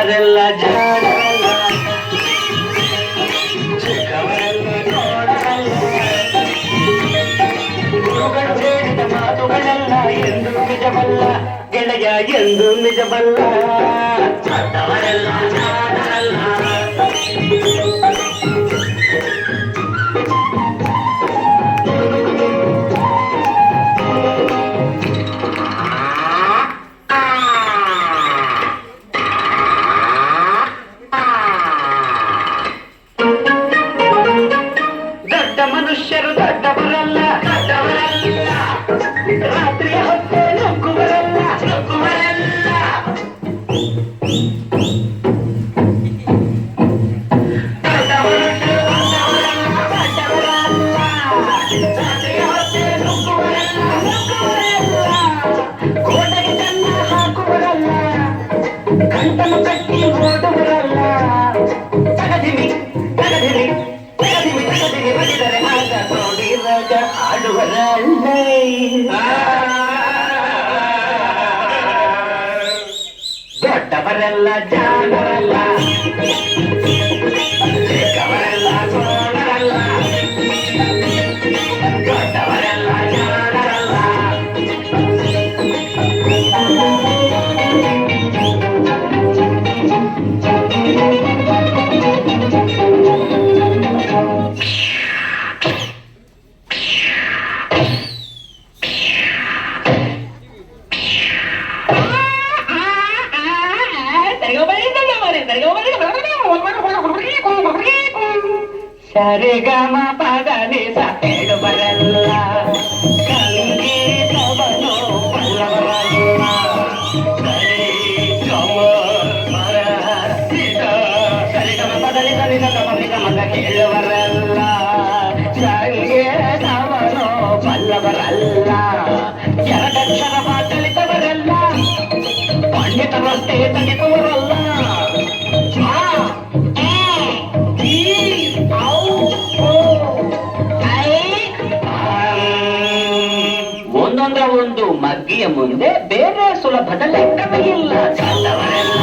ದೊಡ್ಡವರೆಲ್ಲ ಜಾಣರಲ್ಲ, ಚಿಕ್ಕವರೆಲ್ಲ ನೋಡರಲ್ಲ. ಗುರುಗಳು ಹೇಳಿದ ಮಾತುಗಳೆಲ್ಲ ಎಂದು ನಿಜವಲ್ಲ ಗೆಳೆಯ, ಎಂದು ನಿಜವಲ್ಲ. ದೊಡ್ಡವರೆಲ್ಲ ಜಾಣರಲ್ಲ. ದೊಡ್ಡ ಮನುಷ್ಯರು ದೊಡ್ಡವರಲ್ಲ, ದೊಡ್ಡವರಲ್ಲ. ರಾತ್ರಿಯ ಹೊತ್ತೆ ನುಗ್ಗುವರಲ್ಲ, ನುಗ್ಗುವರಲ್ಲ. ದೊಡ್ಡ ಮನುಷ್ಯರು ದೊಡ್ಡವರಲ್ಲ, ದೊಡ್ಡವರಲ್ಲ. ರಾತ್ರಿಯ ಹೊತ್ತೆ ನುಗ್ಗುವರಲ್ಲ, ನುಗ್ಗುವರಲ್ಲ. ಕೋಟೆಗೆ ಕನ್ನ ಹಾಕುವರಲ್ಲ, ಕಂಟನು ಕಟ್ಟಿ ಓಡುವರಲ್ಲ. ತಗದಿನಿ ತಗದಿನಿ ತಗದಿನಿ ತಗದಿನಿ ಬಡಿದರೆ ಆಗ ನೋಡಿರಾಗ ಆಡುವರಲ್ಲ. ದೊಡ್ಡವರೆಲ್ಲ ಜಾಣರಲ್ಲ, ಚಿಕ್ಕವರೆಲ್ಲ ಸೋಣರಲ್ಲ. ದೊಡ್ಡವರೆಲ್ಲ ಜಾಣರಲ್ಲ. ಸರಿಗಮ ಪದನಿಸ ಹೇಳುವರಲ್ಲ, ಸಂಗೀತವನು ಬಲ್ಲವರಲ್ಲ. ಸರಿ ಗಮ ಪರ ಸರಿಗಮ ಪದನಿಸ ನಿಗಮ ಕೇಳುವರಲ್ಲ, ಸಂಗೀತವನು ಬಲ್ಲವರಲ್ಲ. ಎರಡಕ್ಷರ ಮಾತಳಿತವರಲ್ಲ, ಪಂಡಿತರಷ್ಟೇ ತಗಿತವರಲ್ಲ. ಒಂದೊಂದರ ಒಂದು ಮಗ್ಗಿಯ ಮುಂದೆ ಬೇರೆ ಸುಲಭದ ಲೆಕ್ಕವೇ ಇಲ್ಲ. ಚಲ್ಲವರೆಲ್ಲ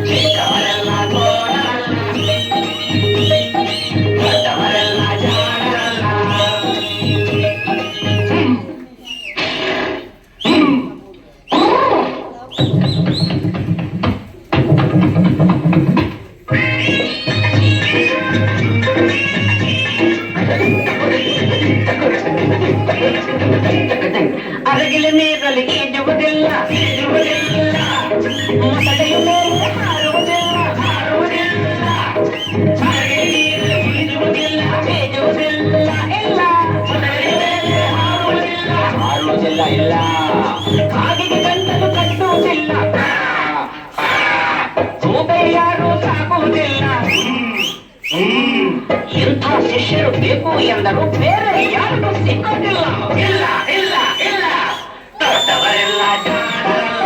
ಚಿಕ್ಕವರೆಲ್ಲ ಗೋಡರಲ್ಲ, ದೊಡ್ಡವರೆಲ್ಲ ಜಾಣರಲ್ಲ. ಅರಗಿಲ ನೀರಲ್ಲಿ ಈಜುವುದಿಲ್ಲ, ಈಜುವುದಿಲ್ಲ. ಮೊಸಳೆಯು ಮೇಲೆ ಹಾರುವುದಿಲ್ಲ, ಹಾರುವುದಿಲ್ಲ. ಅರಗಿಲ ನೀರಲ್ಲಿ ಈಜುವುದಿಲ್ಲ, ಈಜುವುದಿಲ್ಲ. ಇಲ್ಲ, ಮೊಸಳೆಯು ಮೇಲೆ ಹಾರುವುದಿಲ್ಲ, ಹಾರುವುದಿಲ್ಲ. ಇಲ್ಲ, ಕಾಗಿಗೆ ಗಂಟಲು ಕಟ್ಟುವುದಿಲ್ಲ, ಸೂಪೆ ಯಾರು ಸಾಕುವುದಿಲ್ಲ. ಇಂಥ ಶಿಷ್ಯರು ಬೇಕು ಎಂದರು, ಬೇರೆ ಯಾರಿಗೂ ಸಿಕ್ಕೋದಿಲ್ಲ. ಇಲ್ಲ ಇಲ್ಲ ಇಲ್ಲ, ದೊಡ್ಡವರೆಲ್ಲ ಜಾಣರಲ್ಲ.